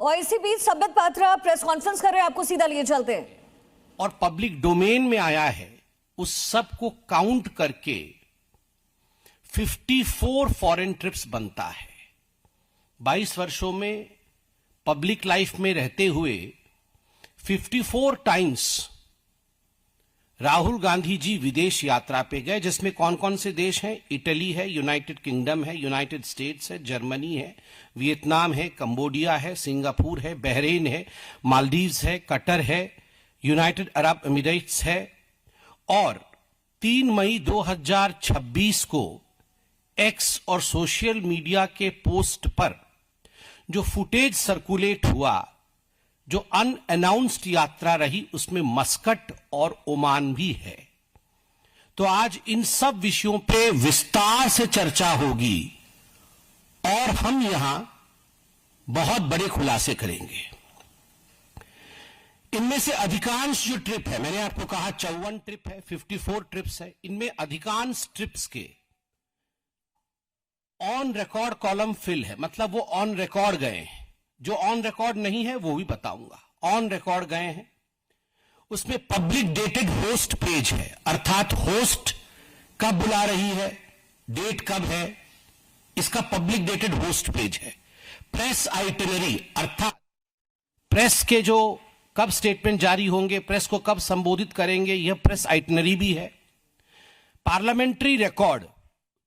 और इसी बीच Sambit Patra press conference कर रहे हैं, आपको सीधा लिए चलते हैं। और पब्लिक डोमेन में आया है, उस सब को काउंट करके 54 फॉरेन ट्रिप्स बनता है। 22 वर्षों में पब्लिक लाइफ में रहते हुए 54 टाइम्स राहुल गांधी जी विदेश यात्रा पे गए, जिसमें कौन कौन से देश हैं? इटली है, यूनाइटेड किंगडम है, यूनाइटेड स्टेट्स है, जर्मनी है, वियतनाम है, कंबोडिया है, सिंगापुर है, बहरीन है, मालदीव्स है, कतर है, यूनाइटेड अरब एमिरेट्स है। और 3 मई 2026 को एक्स और सोशल मीडिया के पोस्ट पर जो फुटेज सर्कुलेट हुआ, जो अनअनाउंस्ड यात्रा रही, उसमें मस्कट और ओमान भी है। तो आज इन सब विषयों पे विस्तार से चर्चा होगी और हम यहां बहुत बड़े खुलासे करेंगे। इनमें से अधिकांश जो ट्रिप है, मैंने आपको कहा 54 ट्रिप है, 54 ट्रिप्स है, इनमें अधिकांश ट्रिप्स के ऑन रिकॉर्ड कॉलम फिल है, मतलब वो ऑन रिकॉर्ड गए हैं। जो ऑन रिकॉर्ड नहीं है वो भी बताऊंगा। ऑन रिकॉर्ड गए हैं, उसमें पब्लिक डेटेड होस्ट पेज है, अर्थात होस्ट कब बुला रही है, डेट कब है, इसका पब्लिक डेटेड होस्ट पेज है। प्रेस आइटिनरी, अर्थात प्रेस के जो कब स्टेटमेंट जारी होंगे, प्रेस को कब संबोधित करेंगे, यह प्रेस आइटिनरी भी है। पार्लियामेंट्री रिकॉर्ड,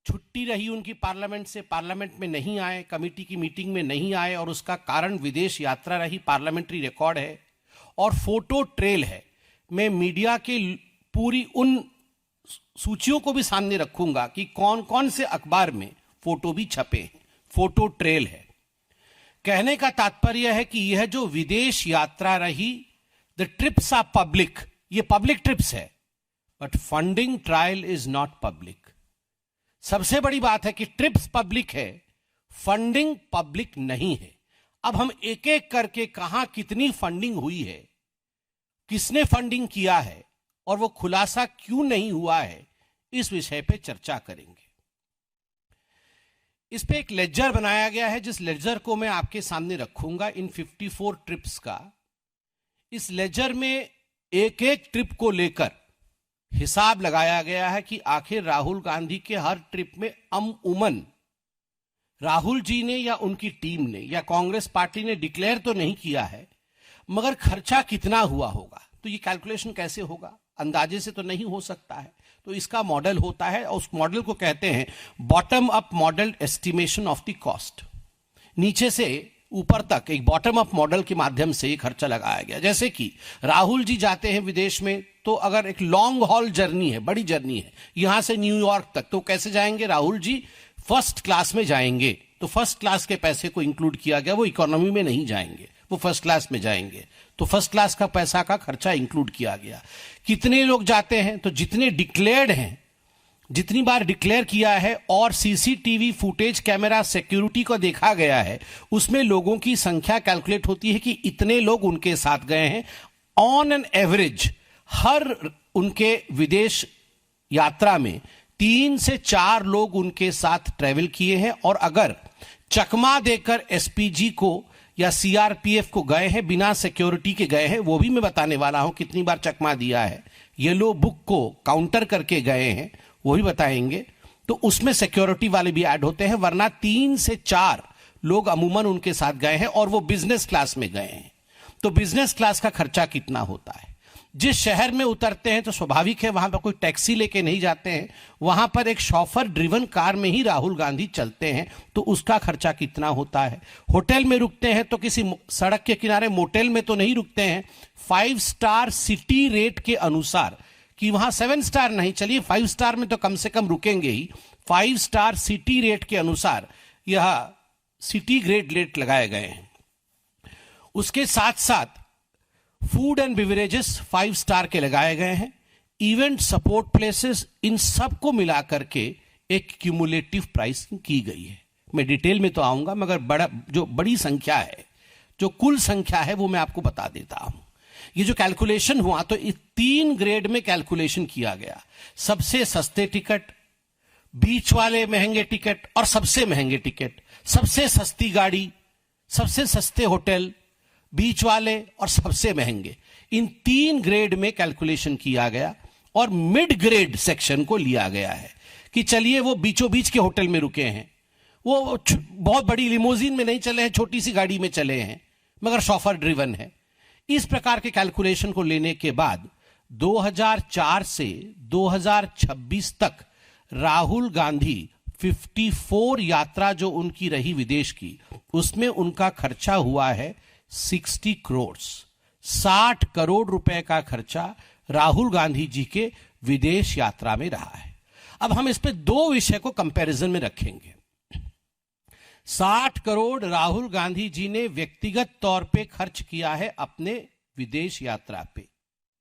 छुट्टी रही उनकी पार्लियामेंट से, पार्लियामेंट में नहीं आए, कमेटी की मीटिंग में नहीं आए और उसका कारण विदेश यात्रा रही, पार्लियामेंट्री रिकॉर्ड है। और फोटो ट्रेल है। मैं मीडिया के पूरी उन सूचियों को भी सामने रखूंगा कि कौन कौन से अखबार में फोटो भी छपे हैं। फोटो ट्रेल है। कहने का तात्पर्य है कि यह जो विदेश यात्रा रही, द ट्रिप्स आर पब्लिक, ये पब्लिक ट्रिप्स है, but funding trial is not public. सबसे बड़ी बात है कि ट्रिप्स पब्लिक है, फंडिंग पब्लिक नहीं है। अब हम एक एक करके कहां कितनी फंडिंग हुई है, किसने फंडिंग किया है और वो खुलासा क्यों नहीं हुआ है, इस विषय पे चर्चा करेंगे। इस पे एक लेजर बनाया गया है, जिस लेजर को मैं आपके सामने रखूंगा इन 54 ट्रिप्स का। इस लेजर में एक एक ट्रिप को लेकर हिसाब लगाया गया है कि आखिर राहुल गांधी के हर ट्रिप में अमूमन राहुल जी ने या उनकी टीम ने या कांग्रेस पार्टी ने डिक्लेयर तो नहीं किया है, मगर खर्चा कितना हुआ होगा। तो ये कैलकुलेशन कैसे होगा? अंदाजे से तो नहीं हो सकता है। तो इसका मॉडल होता है और उस मॉडल को कहते हैं bottom up model estimation of the cost. नीचे से ऊपर तक एक बॉटम अप मॉडल के माध्यम से ये खर्चा लगाया गया। जैसे कि राहुल जी जाते हैं विदेश में, तो अगर एक लॉन्ग हॉल जर्नी है, बड़ी जर्नी है, यहां से न्यूयॉर्क तक, तो कैसे जाएंगे? राहुल जी फर्स्ट क्लास में जाएंगे, तो फर्स्ट क्लास के पैसे को इंक्लूड किया गया। वो इकोनॉमी में नहीं जाएंगे, वो फर्स्ट क्लास में जाएंगे, तो फर्स्ट क्लास का पैसा का खर्चा इंक्लूड किया गया। कितने लोग जाते हैं? तो जितने डिक्लेयर्ड हैं, जितनी बार डिक्लेयर किया है और सीसीटीवी फुटेज कैमरा सिक्योरिटी को देखा गया है, उसमें लोगों की संख्या कैलकुलेट होती है कि इतने लोग उनके साथ गए हैं। ऑन एन एवरेज हर उनके विदेश यात्रा में 3 से 4 लोग उनके साथ ट्रेवल किए हैं। और अगर चकमा देकर एसपीजी को या सीआरपीएफ को गए हैं, बिना सिक्योरिटी के गए हैं, वो भी मैं बताने वाला हूं कितनी बार चकमा दिया है। येलो बुक को काउंटर करके गए हैं, वो भी बताएंगे। तो उसमें सिक्योरिटी वाले भी ऐड होते हैं, वरना 3 से 4 लोग अमूमन उनके साथ गए हैं और वो बिजनेस क्लास में गए हैं। तो बिजनेस क्लास का खर्चा कितना होता है? जिस शहर में उतरते हैं तो स्वाभाविक है वहां पर कोई टैक्सी लेके नहीं जाते हैं, वहां पर एक शॉफर ड्रिवन कार में ही राहुल गांधी चलते हैं, तो उसका खर्चा कितना होता है? होटल में रुकते हैं तो किसी सड़क के किनारे मोटेल में तो नहीं रुकते हैं। 5 स्टार सिटी रेट के अनुसार, कि वहां 7 स्टार नहीं, चलिए 5 स्टार में तो कम से कम रुकेंगे ही, 5 स्टार सिटी रेट के अनुसार यह सिटी ग्रेड रेट लगाए गए हैं। उसके साथ साथ फूड एंड बिवरेजेस 5 स्टार के लगाए गए हैं। इवेंट सपोर्ट प्लेसेस, इन सब को मिलाकर के एक क्यूमुलेटिव प्राइसिंग की गई है। मैं डिटेल में तो आऊंगा, मगर जो बड़ी संख्या है, जो कुल संख्या है, वो मैं आपको बता देता हूं। ये जो कैलकुलेशन हुआ, तो इस 3 ग्रेड में कैलकुलेशन किया गया। सबसे सस्ते टिकट, बीच वाले महंगे टिकट और सबसे महंगे टिकट, सबसे सस्ती गाड़ी, सबसे सस्ते होटल बीच वाले और सबसे महंगे, इन 3 ग्रेड में कैलकुलेशन किया गया और मिड ग्रेड सेक्शन को लिया गया है कि चलिए वो बीचों बीच के होटल में रुके हैं, वो बहुत बड़ी लिमोजिन में नहीं चले हैं, छोटी सी गाड़ी में चले हैं, मगर शॉफर ड्रिवन है। इस प्रकार के कैलकुलेशन को लेने के बाद 2004 से 2026 तक राहुल गांधी 54 यात्रा जो उनकी रही विदेश की, उसमें उनका खर्चा हुआ है 60 करोड़, 60 करोड़ रुपए का खर्चा राहुल गांधी जी के विदेश यात्रा में रहा है। अब हम इस पे 2 विषय को कंपैरिजन में रखेंगे। 60 करोड़ राहुल गांधी जी ने व्यक्तिगत तौर पे खर्च किया है अपने विदेश यात्रा पे,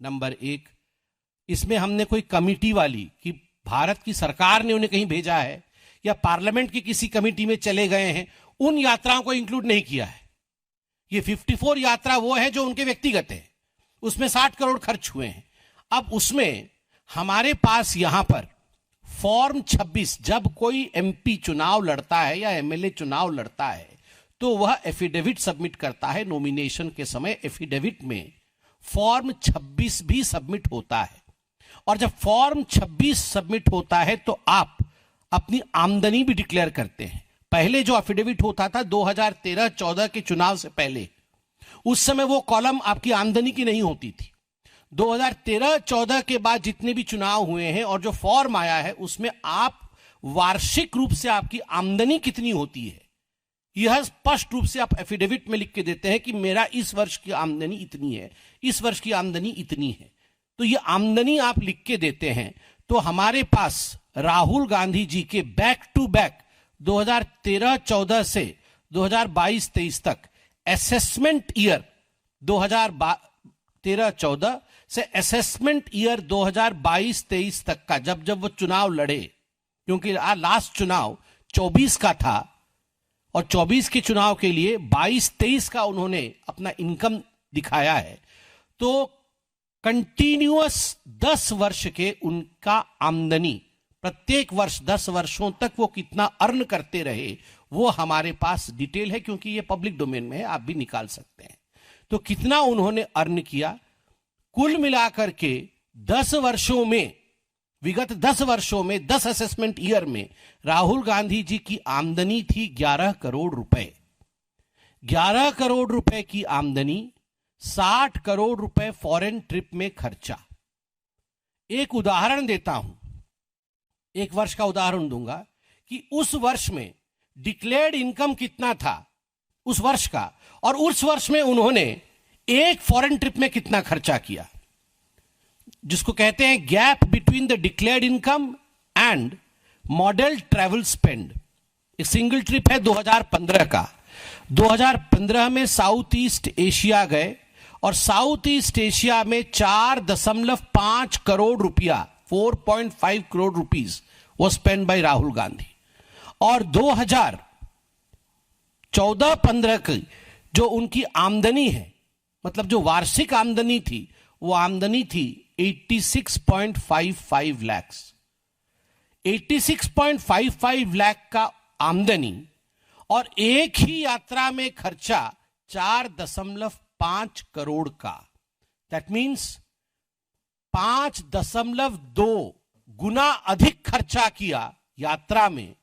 नंबर 1। इसमें हमने कोई कमिटी वाली कि भारत की सरकार ने उन्हें कहीं भेजा है या पार्लियामेंट की किसी कमिटी में चले गए हैं, उन यात्राओं को इंक्लूड नहीं किया है। ये 54 यात्रा वो है जो उनके व्यक्तिगत है, उसमें 60 करोड़ खर्च हुए हैं। अब उसमें हमारे पास यहां पर फॉर्म 26, जब कोई एमपी चुनाव लड़ता है या एमएलए चुनाव लड़ता है तो वह एफिडेविट सबमिट करता है। नॉमिनेशन के समय एफिडेविट में फॉर्म 26 भी सबमिट होता है, और जब फॉर्म 26 सबमिट होता है तो आप अपनी आमदनी भी डिक्लेयर करते हैं। पहले जो एफिडेविट होता था 2013-14 के चुनाव से पहले, उस समय वो कॉलम आपकी आमदनी की नहीं होती थी। 2013-14 के बाद जितने भी चुनाव हुए हैं और जो फॉर्म आया है उसमें आप वार्षिक रूप से आपकी आमदनी कितनी होती है यह स्पष्ट रूप से आप एफिडेविट में लिख के देते हैं कि मेरा इस वर्ष की आमदनी इतनी है, इस वर्ष की आमदनी इतनी है। तो ये आमदनी आप लिख के देते हैं। तो हमारे पास राहुल गांधी जी के बैक टू बैक 2013-14 से 2022-23 तक असेसमेंट ईयर 2013-14 से असेसमेंट ईयर 2022-23 तक का जब वो चुनाव लड़े, क्योंकि लास्ट चुनाव 24 का था और 24 के चुनाव के लिए 22-23 का उन्होंने अपना इनकम दिखाया है, तो कंटिन्यूअस 10 वर्ष के उनका आमदनी, प्रत्येक वर्ष 10 वर्षों तक वो कितना अर्न करते रहे वो हमारे पास डिटेल है, क्योंकि ये पब्लिक डोमेन में है, आप भी निकाल सकते हैं। तो कितना उन्होंने अर्न किया, कुल मिलाकर के 10 वर्षों में, विगत 10 वर्षों में 10 असेसमेंट ईयर में राहुल गांधी जी की आमदनी थी 11 करोड़ रुपए। 11 करोड़ रुपए की आमदनी, 60 करोड़ रुपए फॉरेन ट्रिप में खर्चा। एक उदाहरण देता हूं, एक वर्ष का उदाहरण दूंगा कि उस वर्ष में डिक्लेयर्ड इनकम कितना था उस वर्ष का, और उस वर्ष में उन्होंने एक फॉरेन ट्रिप में कितना खर्चा किया, जिसको कहते हैं gap between the declared income and model travel spend. एक सिंगल ट्रिप है 2015 का। 2015 में साउथ ईस्ट एशिया गए और साउथ ईस्ट एशिया में 4.5 करोड़ रुपया, 4.5 करोड़ रुपीज वो स्पेंड बाय राहुल गांधी। और 2014-15 की जो उनकी आमदनी है, मतलब जो वार्षिक आमदनी थी, वो आमदनी थी 86.55 लाख। 86.55 लाख का आमदनी और एक ही यात्रा में खर्चा 4.5 करोड़ का। दैट मीन्स 5.2 गुना अधिक खर्चा किया यात्रा में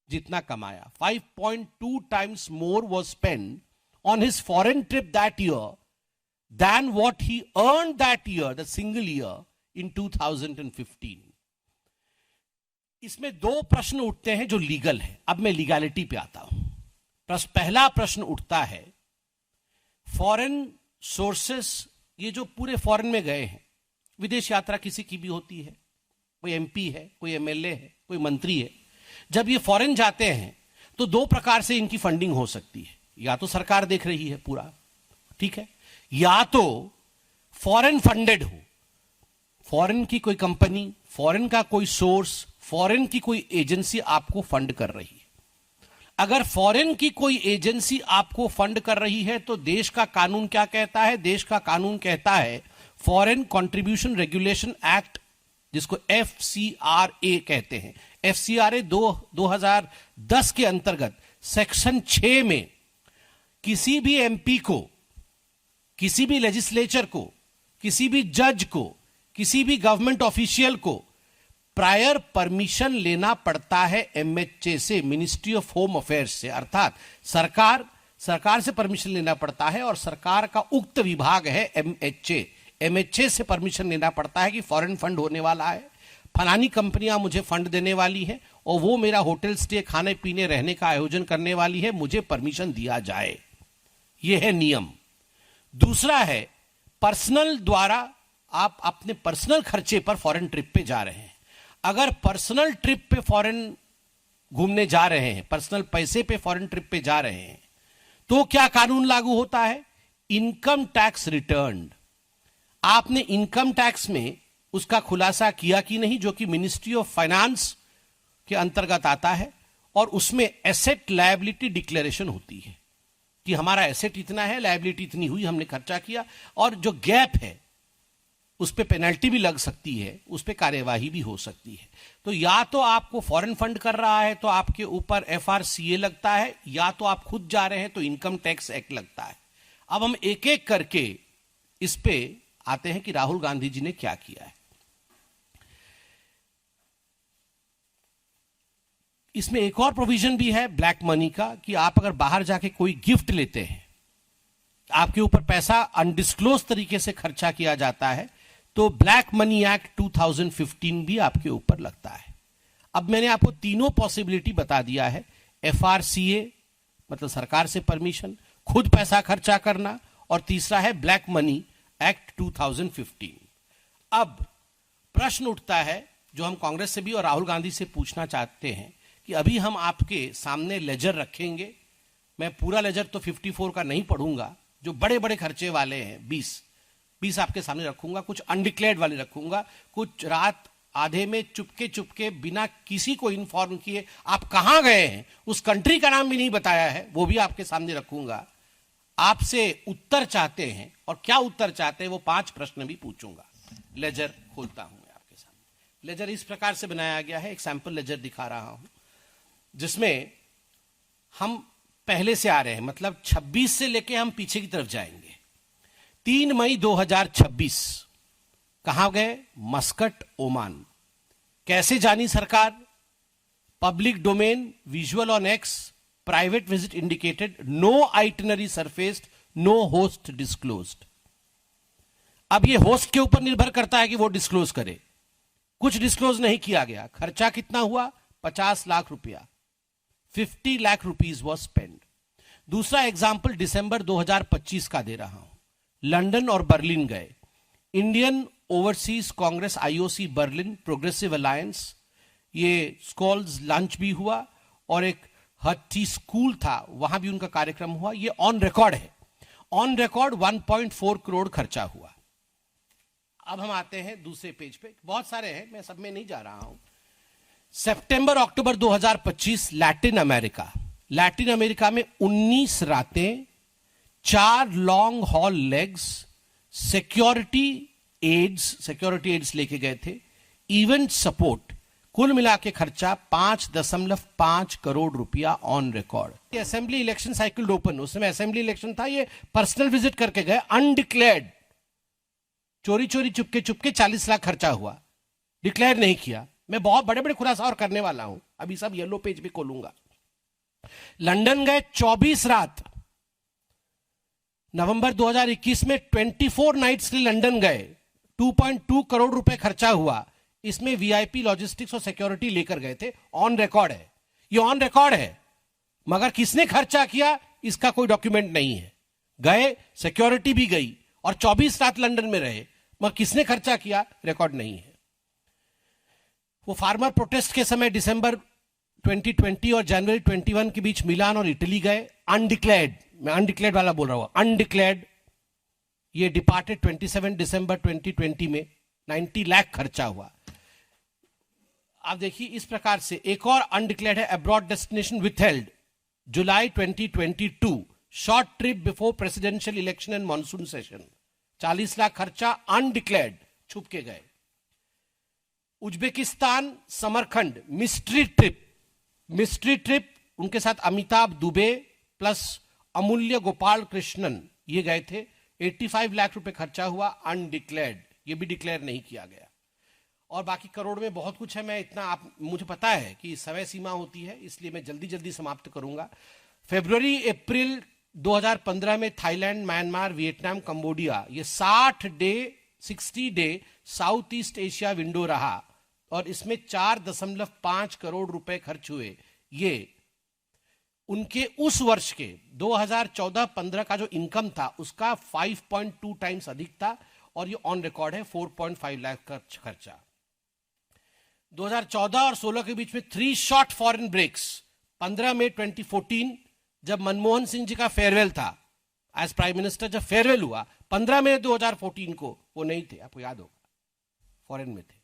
जितना कमाया। 5.2 times more was spent on his foreign trip that year than what he earned that year, the single year, in 2015. इसमें 2 प्रश्न उठते हैं जो लीगल है। अब मैं लीगैलिटी पे आता हूं। पहला प्रश्न उठता है, फॉरेन सोर्सेस, ये जो पूरे फॉरेन में गए हैं, विदेश यात्रा किसी की भी होती है, कोई एमपी है, कोई एमएलए है, कोई मंत्री है, जब ये फॉरेन जाते हैं तो 2 प्रकार से इनकी फंडिंग हो सकती है। या तो सरकार देख रही है पूरा, ठीक है, या तो फॉरेन फंडेड हो, फॉरेन की कोई कंपनी, फॉरेन का कोई सोर्स, फॉरेन की कोई एजेंसी आपको फंड कर रही है। अगर फॉरेन की कोई एजेंसी आपको फंड कर रही है तो देश का कानून क्या कहता है? देश का कानून कहता है फॉरेन कंट्रीब्यूशन रेगुलेशन एक्ट, जिसको FCRA कहते हैं। FCRA 2010 के अंतर्गत सेक्शन 6 में किसी भी एमपी को किसी भी लेजिस्लेचर को, किसी भी जज को, किसी भी गवर्नमेंट ऑफिशियल को प्रायर परमिशन लेना पड़ता है एमएचए से, मिनिस्ट्री ऑफ होम अफेयर्स से। अर्थात सरकार से परमिशन लेना पड़ता है और सरकार का उक्त विभाग है एमएचए। एमएचए से परमिशन लेना पड़ता है कि फॉरेन फंड होने वाला है, फलानी कंपनियां मुझे फंड देने वाली है और वो मेरा होटल स्टे, खाने पीने रहने का आयोजन करने वाली है, मुझे परमिशन दिया जाए। यह है नियम। दूसरा है पर्सनल द्वारा, आप अपने पर्सनल खर्चे पर फॉरेन ट्रिप पे जा रहे हैं। अगर पर्सनल ट्रिप पे फॉरेन घूमने जा रहे हैं, पर्सनल पैसे पे फॉरेन ट्रिप पे जा रहे हैं, तो क्या कानून लागू होता है? Income tax return. आपने इनकम टैक्स में उसका खुलासा किया कि नहीं, जो कि मिनिस्ट्री ऑफ फाइनेंस के अंतर्गत आता है, और उसमें एसेट लायबिलिटी डिक्लेरेशन होती है कि हमारा एसेट इतना है, लायबिलिटी इतनी हुई, हमने खर्चा किया, और जो गैप है उस पर पेनल्टी भी लग सकती है, उस पर कार्यवाही भी हो सकती है। तो या तो आपको फॉरेन फंड कर रहा है तो आपके ऊपर एफआरसीए लगता है, या तो आप खुद जा रहे हैं तो इनकम टैक्स एक्ट लगता है। अब हम एक एक करके इस पे आते हैं कि राहुल गांधी जी ने क्या किया है। इसमें एक और प्रोविजन भी है ब्लैक मनी का, कि आप अगर बाहर जाके कोई गिफ्ट लेते हैं, आपके ऊपर पैसा अनडिस्क्लोज तरीके से खर्चा किया जाता है, तो ब्लैक मनी एक्ट 2015 भी आपके ऊपर लगता है। अब मैंने आपको तीनों पॉसिबिलिटी बता दिया है। एफआरसीए मतलब सरकार से परमिशन, खुद पैसा खर्चा करना, और तीसरा है ब्लैक मनी एक्ट 2015। अब प्रश्न उठता है जो हम कांग्रेस से भी और राहुल गांधी से पूछना चाहते हैं कि अभी हम आपके सामने लेजर रखेंगे। मैं पूरा लेजर तो 54 का नहीं पढ़ूंगा, जो बड़े बड़े खर्चे वाले हैं 20 आपके सामने रखूंगा, कुछ अनडिक्लेयर्ड वाले रखूंगा, कुछ रात आधे में चुपके बिना किसी को इन्फॉर्म किए आप कहां गए हैं, उस कंट्री का नाम भी नहीं बताया है, वो भी आपके सामने रखूंगा। आपसे उत्तर चाहते हैं, और क्या उत्तर चाहते हैं वो 5 प्रश्न भी पूछूंगा। लेजर खोलता हूं मैं आपके सामने। लेजर इस प्रकार से बनाया गया है, एक सैंपल लेजर दिखा रहा हूं, जिसमें हम पहले से आ रहे हैं, मतलब 26 से लेके हम पीछे की तरफ जाएंगे। 3 मई 2026 कहां गए? Muscat, Oman. कैसे जानी सरकार? Public domain, visual on X, private visit indicated, no itinerary surfaced, no host disclosed. अब ये होस्ट के ऊपर निर्भर करता है कि वो डिस्क्लोज करे। कुछ डिस्क्लोज नहीं किया गया। खर्चा कितना हुआ? 50 लाख रुपया। 50 लाख रुपीज वॉज स्पेंड। दूसरा एग्जाम्पल दिसंबर 2025 का दे रहा हूं। लंदन और बर्लिन गए। Indian overseas Congress IOC Berlin progressive alliance, ये स्कॉल्स लंच भी हुआ, और एक हट्टी स्कूल था, वहां भी उनका कार्यक्रम हुआ। ये ऑन रिकॉर्ड है। ऑन रिकॉर्ड 1.4 करोड़ खर्चा हुआ। अब हम आते हैं दूसरे पेज पे, बहुत सारे हैं, मैं सब में नहीं जा रहा हूं। सितंबर अक्टूबर 2025 लैटिन अमेरिका में 19 रातें, 4 long haul legs, security aids लेके गए थे, इवेंट सपोर्ट, कुल मिला के खर्चा 5.5 करोड़ रुपया on record. Assembly election cycle open, उस समय असेंबली इलेक्शन था, ये पर्सनल विजिट करके गए, अनडिक्लेयर्ड, चोरी चुपके 40 लाख खर्चा हुआ, डिक्लेयर नहीं किया। मैं बहुत बड़े बड़े खुलासा और करने वाला हूं, अभी सब येलो पेज भी खोलूंगा। लंदन गए 24 रात, नवंबर 2021 में 24 नाइट्स के लिए लंदन गए, 2.2 करोड़ रुपए खर्चा हुआ। इसमें वीआईपी लॉजिस्टिक्स और सिक्योरिटी लेकर गए थे। ऑन रिकॉर्ड है, ये ऑन रिकॉर्ड है, मगर किसने खर्चा किया इसका कोई डॉक्यूमेंट नहीं है। गए, सिक्योरिटी भी गई, और 24 रात लंदन में रहे, मगर किसने खर्चा किया रिकॉर्ड नहीं है। वो फार्मर प्रोटेस्ट के समय दिसंबर 2020 और जनवरी 21 के बीच मिलान और इटली गए, अनडिक्लेयर्ड, मैं अनडिक्लेयर्ड वाला बोल रहा हूं, अनडिक्लेयर्ड। ये डिपार्टेड 27 दिसंबर 2020 में 90 लाख खर्चा हुआ। आप देखिए इस प्रकार से एक और अनडिक्लेयर्ड है, abroad destination withheld, July 2022, short trip before presidential election and monsoon session, 40 lakh खर्चा, अनडिक्लेयर्ड, छुप के गए। उज्बेकिस्तान समरखंड, मिस्ट्री ट्रिप, उनके साथ अमिताभ दुबे प्लस अमूल्य गोपाल कृष्णन, ये गए थे, 85 लाख रुपए खर्चा हुआ अनडिक्लेयर्ड, ये भी डिक्लेयर नहीं किया गया। और बाकी करोड़ में बहुत कुछ है, मैं इतना आप मुझे पता है कि समय सीमा होती है, इसलिए मैं जल्दी जल्दी समाप्त करूंगा। फरवरी अप्रैल 2015 में थाईलैंड, म्यांमार, वियतनाम, कंबोडिया, ये 60 day south east Asia window रहा और इसमें 4.5 करोड़ रुपए खर्च हुए। ये उनके उस वर्ष के 2014-15 का जो इनकम था उसका 5.2 टाइम्स अधिक था और ये ऑन रिकॉर्ड है 4.5 लाख खर्चा। 2014 और 16 के बीच में 3 शॉर्ट फॉरेन ब्रेक्स। 15 मई 2014 जब मनमोहन सिंह जी का फेयरवेल था एज प्राइम मिनिस्टर, जब फेयरवेल हुआ 15 मई 2014 को, वो नहीं थे, आपको याद होगा, फॉरेन में थे।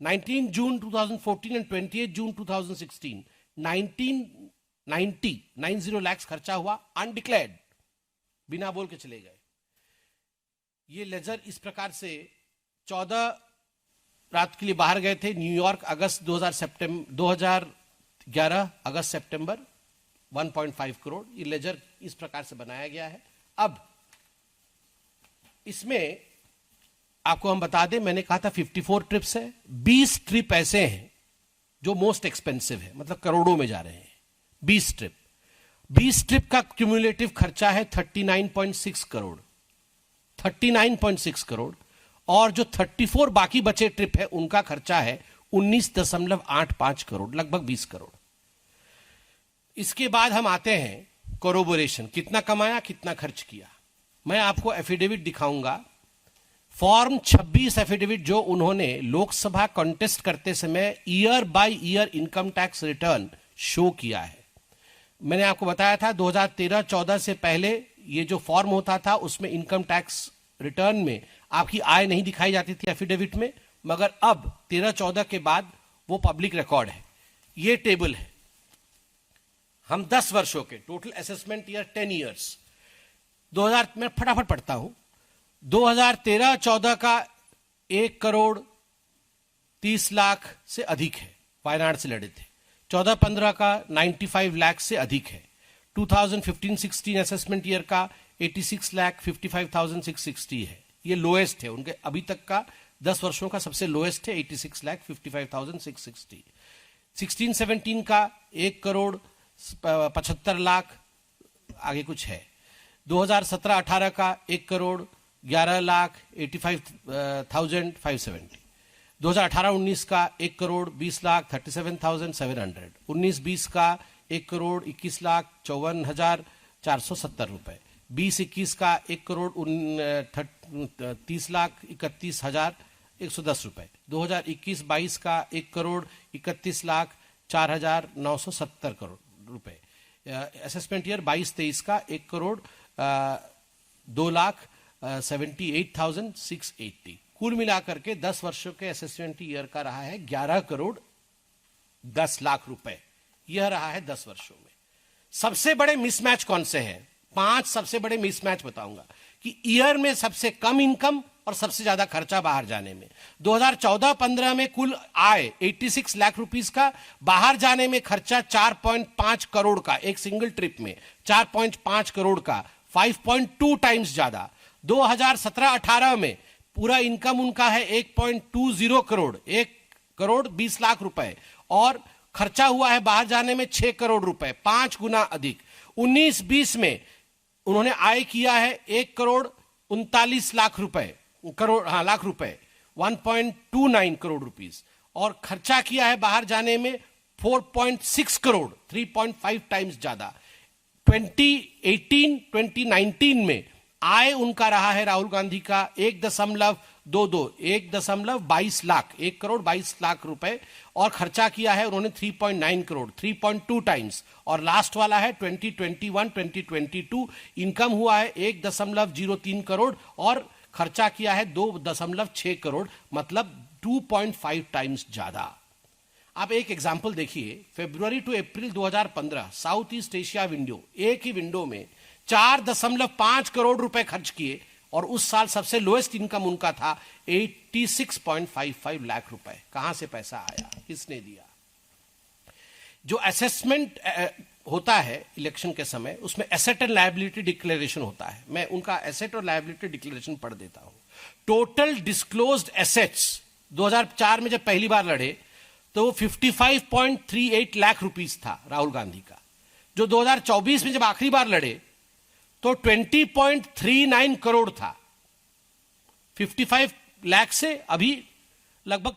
19 जून 2014 एंड 28 जून 2016 90 लाख खर्चा हुआ अनडिक्लेयर्ड, बिना बोल के चले गए। ये लेजर इस प्रकार से 14 रात के लिए बाहर गए थे न्यूयॉर्क, अगस्त 2011 अगस्त सितंबर 1.5 करोड़। ये लेजर इस प्रकार से बनाया गया है। अब इसमें आपको हम बता दें, मैंने कहा था 54 ट्रिप्स है, 20 ट्रिप ऐसे हैं जो मोस्ट एक्सपेंसिव है, मतलब करोड़ों में जा रहे हैं। 20 ट्रिप का क्यूमुलेटिव खर्चा है 39.6 करोड़, 39.6 करोड़। और जो 34 बाकी बचे ट्रिप है उनका खर्चा है 19.85 करोड़, लगभग 20 करोड़। इसके बाद हम आते हैं कोरोबोरेशन, कितना कमाया, कितना खर्च किया। मैं आपको एफिडेविट दिखाऊंगा, फॉर्म 26 एफिडेविट जो उन्होंने लोकसभा कॉन्टेस्ट करते समय year by year income tax return show किया है। मैंने आपको बताया था 2013-14 से पहले ये जो फॉर्म होता था उसमें इनकम टैक्स रिटर्न में आपकी आय नहीं दिखाई जाती थी एफिडेविट में, मगर अब 13-14 के बाद वो पब्लिक रिकॉर्ड है। ये टेबल है, हम 10 वर्षों के टोटल असेसमेंट ईयर 10 ईयर्स 2000, मैं फटाफट पढ़ता हूं। 2013-14 का 1 करोड़ 30 लाख से अधिक है, वायनाड से लड़े थे। 14-15 का 95 लाख से अधिक है। 2015-16 असेसमेंट ईयर का 86,55,660 है, ये लोएस्ट है उनके अभी तक का 10 वर्षों का सबसे लोएस्ट है 86,55,660। 16-17 का 1 करोड़ 75 लाख, आगे कुछ है। 2017-18 का 1 करोड़ 11 लाख 85,570। 2018-19 का 1 करोड़ 20 लाख 37,700। 19-20 का 1 करोड़ 21 लाख 54,470 रुपए। 20-21 का 1 करोड़ 30 लाख 31,110 रुपए। 2021-22 का 1 करोड़ 31 लाख 4,970 करोड़ रुपए। असेसमेंट ईयर 22-23 का 1 करोड़ 2 लाख 78,680। कुल मिलाकर के 10 वर्षों के असेसमेंट ईयर का रहा है 11 करोड़ 10 लाख रुपए। यह रहा है 10 वर्षों में। सबसे बड़े मिसमैच कौन से हैं? 5 सबसे बड़े मिसमैच बताऊंगा कि ईयर में सबसे कम इनकम और सबसे ज्यादा खर्चा बाहर जाने में। 2014-15 में कुल आय 86 लाख रुपीस का, बाहर जाने में खर्चा 4.5 करोड़ का, एक सिंगल ट्रिप में 4.5 करोड़ का, 5.2 टाइम्स ज्यादा। 2017-18 में पूरा इनकम उनका है 1.20 करोड़, 1 करोड़ 20 लाख रुपए, और खर्चा हुआ है बाहर जाने में 6 करोड़ रुपए, 5 गुना अधिक। 19-20 में उन्होंने आय किया है 1 करोड़ 39 लाख रुपए, लाख रुपए, 1.29 करोड़ रुपीस, और खर्चा किया है बाहर जाने में 4.6 करोड़, 3.5 टाइम्स ज्यादा। 2018-2019 में आय उनका रहा है राहुल गांधी का 1.22 लाख, 1 करोड़ 22 लाख रुपए, और खर्चा किया है उन्होंने 3.9 करोड़, 3.2 टाइम्स। और लास्ट वाला है 2021-2022, इनकम हुआ है 1.03 करोड़ और खर्चा किया है 2.6 करोड़, मतलब 2.5 टाइम्स ज्यादा। आप एक एग्जाम्पल देखिए, February to April 2015 south east Asia window, एक ही विंडो में 4.5 करोड़ रुपए खर्च किए, और उस साल सबसे लोएस्ट इनकम उनका था 86.55 लाख रुपए। कहां से पैसा आया, किसने दिया? जो असेसमेंट होता है इलेक्शन के समय, उसमें एसेट एंड लायबिलिटी डिक्लेरेशन होता है। मैं उनका एसेट और लायबिलिटी डिक्लेरेशन पढ़ देता हूं। टोटल डिस्क्लोज्ड एसेट्स 2004 में जब पहली बार लड़े तो वो 55.38 लाख रुपीस था राहुल गांधी का। जो 2024 में जब आखिरी बार लड़े तो 20.39 करोड़ था। 55 लाख से अभी लगभग